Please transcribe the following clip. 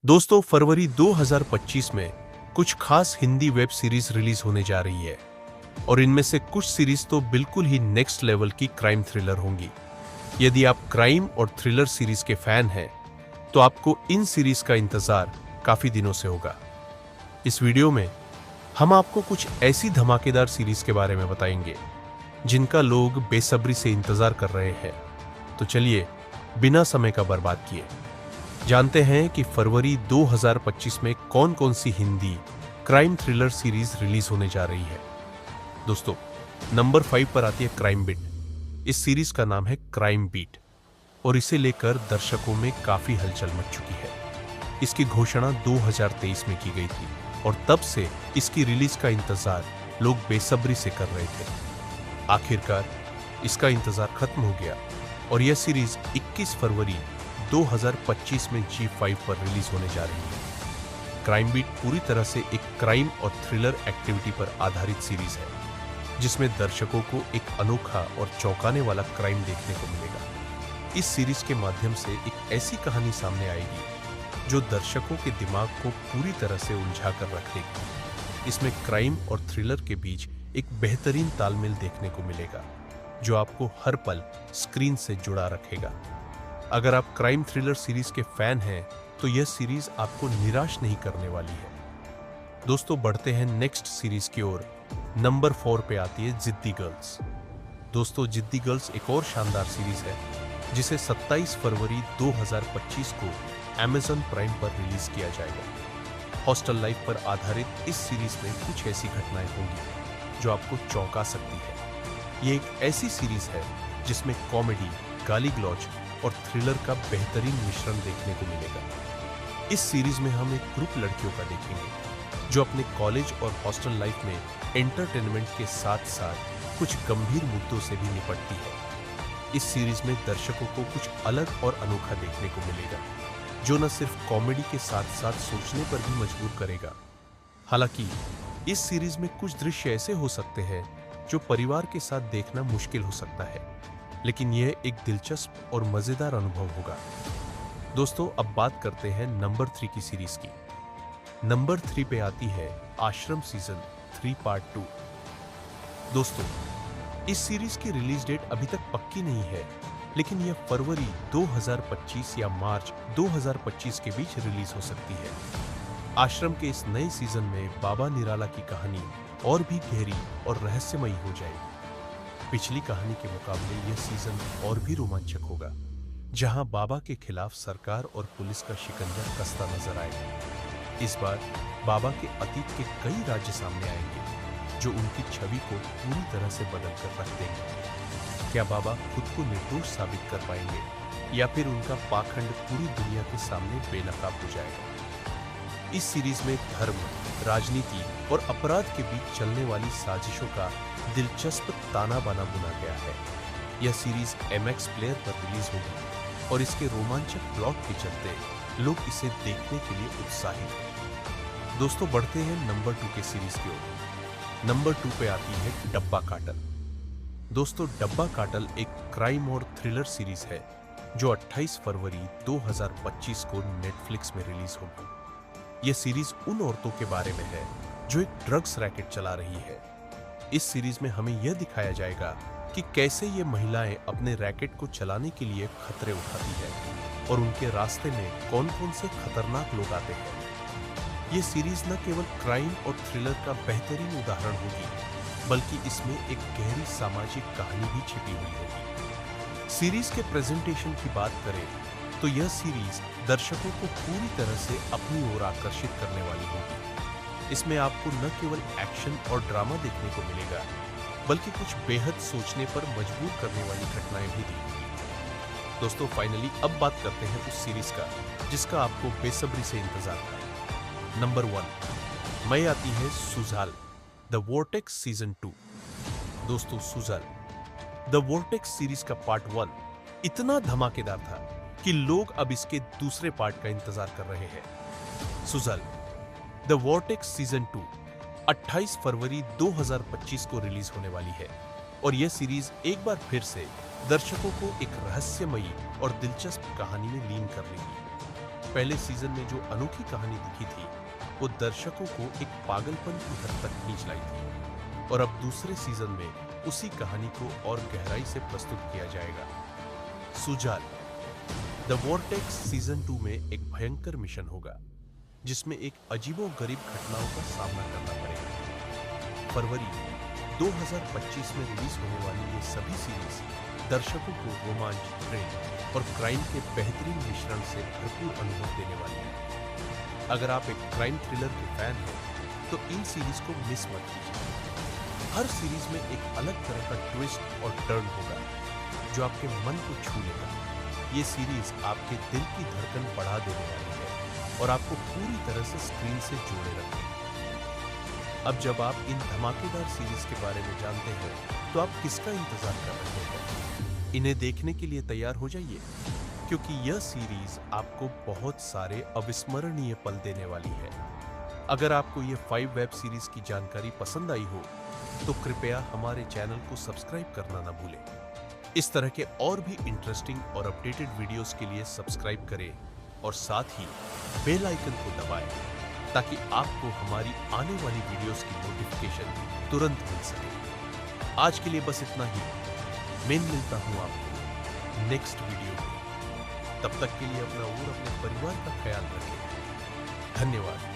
दोस्तों, फरवरी 2025 में कुछ खास हिंदी वेब सीरीज रिलीज होने जा रही है और इनमें से कुछ सीरीज तो बिल्कुल ही नेक्स्ट लेवल की क्राइम थ्रिलर होंगी। यदि आप क्राइम और थ्रिलर सीरीज के फैन हैं, तो आपको इन सीरीज का इंतजार काफी दिनों से होगा। इस वीडियो में हम आपको कुछ ऐसी धमाकेदार सीरीज के बारे में बताएंगे जिनका लोग बेसब्री से इंतजार कर रहे हैं। तो चलिए, बिना समय का बर्बाद किए जानते हैं कि फरवरी 2025 में कौन कौन सी Hindi crime thriller series release होने जा रही है। दोस्तों, नंबर 5 पर आती है क्राइम बीट। इस सीरीज का नाम है क्राइम बीट और इसे लेकर दर्शकों में काफी हलचल मच चुकी है। इसकी घोषणा 2023 में की गई थी और तब से इसकी रिलीज का इंतजार लोग बेसब्री से कर रहे थे। आखिरकार इसका इंतजार खत्म हो गया और यह सीरीज 21 फरवरी 2025 में G5 पर रिलीज होने जा रही है। क्राइम बीट पूरी तरह से एक क्राइम और थ्रिलर एक्टिविटी पर आधारित सीरीज है, जिसमें दर्शकों को एक अनोखा और चौंकाने वाला क्राइम देखने को मिलेगा। इस सीरीज के माध्यम से एक ऐसी कहानी सामने आएगी जो दर्शकों के दिमाग को पूरी तरह से उलझा कर रख देगी। इसमें क्राइम और थ्रिलर के बीच एक बेहतरीन तालमेल देखने को मिलेगा, जो आपको हर पल स्क्रीन से जुड़ा रखेगा। अगर आप क्राइम थ्रिलर सीरीज के फैन हैं, तो यह सीरीज आपको निराश नहीं करने वाली है। दोस्तों, बढ़ते हैं नेक्स्ट सीरीज की ओर। नंबर 4 पे आती है जिद्दी गर्ल्स। दोस्तों, जिद्दी गर्ल्स एक और शानदार सीरीज है जिसे 27 फरवरी 2025 को Amazon प्राइम पर रिलीज किया जाएगा। हॉस्टल लाइफ पर आधारित इस सीरीज में कुछ ऐसी घटनाएं होंगी जो आपको चौंका सकती है। ये एक ऐसी सीरीज है जिसमें कॉमेडी, गाली गलौज और थ्रिलर का बेहतरीन मिश्रण देखने को मिलेगा। इस सीरीज में हम एक ग्रुप लड़कियों का देखेंगे जो अपने कॉलेज और हॉस्टल लाइफ में एंटरटेनमेंट के साथ साथ कुछ गंभीर मुद्दों से भी निपटती है। इस सीरीज में दर्शकों को कुछ अलग और अनोखा देखने को मिलेगा, जो न सिर्फ कॉमेडी के साथ साथ सोचने पर भी मजबूर करेगा। हालांकि इस सीरीज में कुछ दृश्य ऐसे हो सकते हैं जो परिवार के साथ देखना मुश्किल हो सकता है, लेकिन यह एक दिलचस्प और मजेदार अनुभव होगा। दोस्तों, अब बात करते हैं नंबर 3 की सीरीज की। नंबर 3 पे आती है आश्रम सीजन 3 पार्ट 2। दोस्तों, इस सीरीज की रिलीज डेट अभी तक पक्की नहीं है, लेकिन यह फरवरी 2025 या मार्च 2025 के बीच रिलीज हो सकती है। आश्रम के इस नए सीजन में बाबा निराला की कहानी और भी गहरी और रहस्यमयी हो जाएगी। पिछली कहानी के मुकाबले यह सीजन और भी रोमांचक होगा, जहां बाबा के खिलाफ सरकार और पुलिस का शिकंजा कसता नजर आएगा। इस बार बाबा के अतीत के कई राज्य सामने आएंगे जो उनकी छवि को पूरी तरह से बदल कर रख देंगे। क्या बाबा खुद को निर्दोष साबित कर पाएंगे या फिर उनका पाखंड पूरी दुनिया के सामने बेनकाब हो जाएगा? इस सीरीज में धर्म, राजनीति और अपराध के बीच चलने वाली साजिशों का दिलचस्प ताना बाना बुना गया है। यह सीरीज MX प्लेयर पर रिलीज होगी और इसके रोमांचक प्लॉट के चलते लोग इसे देखने के लिए उत्साहित हैं। दोस्तों, बढ़ते हैं नंबर 2 के सीरीज की ओर। नंबर 2 पे आती है डब्बा काटल। दोस्तों, डब्बा काटल एक क्राइम और थ्रिलर सीरीज है जो 28 फरवरी 2025 को नेटफ्लिक्स में रिलीज होगी। यह सीरीज उन औरतों के बारे में है जो एक ड्रग्स रैकेट चला रही है। इस सीरीज में हमें यह दिखाया जाएगा कि कैसे ये महिलाएं अपने रैकेट को चलाने के लिए खतरे उठाती है और उनके रास्ते में कौन-कौन से खतरनाक लोग आते हैं। ये सीरीज न केवल क्राइम और थ्रिलर का बेहतरीन उदाहरण होगी, बल्कि इसमें एक गहरी सामाजिक कहानी भी छिपी हुई होगी। सीरीज के प्रेजेंटेशन की बात करें तो यह सीरीज दर्शकों को पूरी तरह से अपनी ओर आकर्षित करने वाली होगी। इसमें आपको न केवल एक्शन और ड्रामा देखने को मिलेगा, बल्कि कुछ बेहद सोचने पर मजबूर करने वाली घटनाएं भी दिखेंगी। दोस्तों, फाइनली अब बात करते हैं उस सीरीज का जिसका आपको बेसब्री से इंतजार था। नंबर 1 में आती है सुजाल द वोर्टेक्स सीजन 2। दोस्तों, सुजाल द वोर्टेक्स सीरीज का पार्ट 1 इतना धमाकेदार था कि लोग अब इसके दूसरे पार्ट का इंतजार कर रहे हैं। सुजाल द वोर्टेक्स सीजन 2 28 फरवरी 2025 को रिलीज होने वाली है और यह सीरीज एक बार फिर से दर्शकों को एक रहस्यमयी और दिलचस्प कहानी में लीन कर लेगी। पहले सीजन में जो अनोखी कहानी दिखी थी वो दर्शकों को एक पागलपन की हद तक खींच लाई थी, और अब दूसरे सीजन में उसी कहानी को और गहराई से प्रस्तुत किया जाएगा। सुजाल द वॉर्टेक्स सीजन 2 में एक भयंकर मिशन होगा जिसमें एक अजीबोगरीब घटनाओं का सामना करना पड़ेगा। फरवरी 2025 में रिलीज होने वाली ये सभी सीरीज दर्शकों को रोमांच, प्रेम और क्राइम के बेहतरीन मिश्रण से भरपूर अनुभव देने वाली है। अगर आप एक क्राइम थ्रिलर के फैन हैं तो इन सीरीज को मिस मत कीजिए। हर सीरीज में एक अलग तरह का ट्विस्ट और टर्न होगा जो आपके मन को छू लेगा। ये सीरीज आपके दिल की धड़कन बढ़ा देने वाली है और आपको पूरी तरह से स्क्रीन से जोड़े रखेगी। अब जब आप इन धमाकेदार सीरीज के बारे में जानते हैं तो आप किसका इंतजार कर रहे हैं? इन्हें देखने के लिए तैयार हो जाइए, क्योंकि यह सीरीज आपको बहुत सारे अविस्मरणीय पल देने वाली है। अगर आपको ये 5 वेब सीरीज की जानकारी पसंद आई हो तो कृपया हमारे चैनल को सब्सक्राइब करना ना भूलें। इस तरह के और भी इंटरेस्टिंग और अपडेटेड वीडियोस के लिए सब्सक्राइब करें और साथ ही बेल आइकन को दबाएं ताकि आपको हमारी आने वाली वीडियोस की नोटिफिकेशन तुरंत मिल सके। आज के लिए बस इतना ही। मैं मिलता हूं आपको नेक्स्ट वीडियो में। तब तक के लिए अपना और अपने परिवार का ख्याल रखें। धन्यवाद।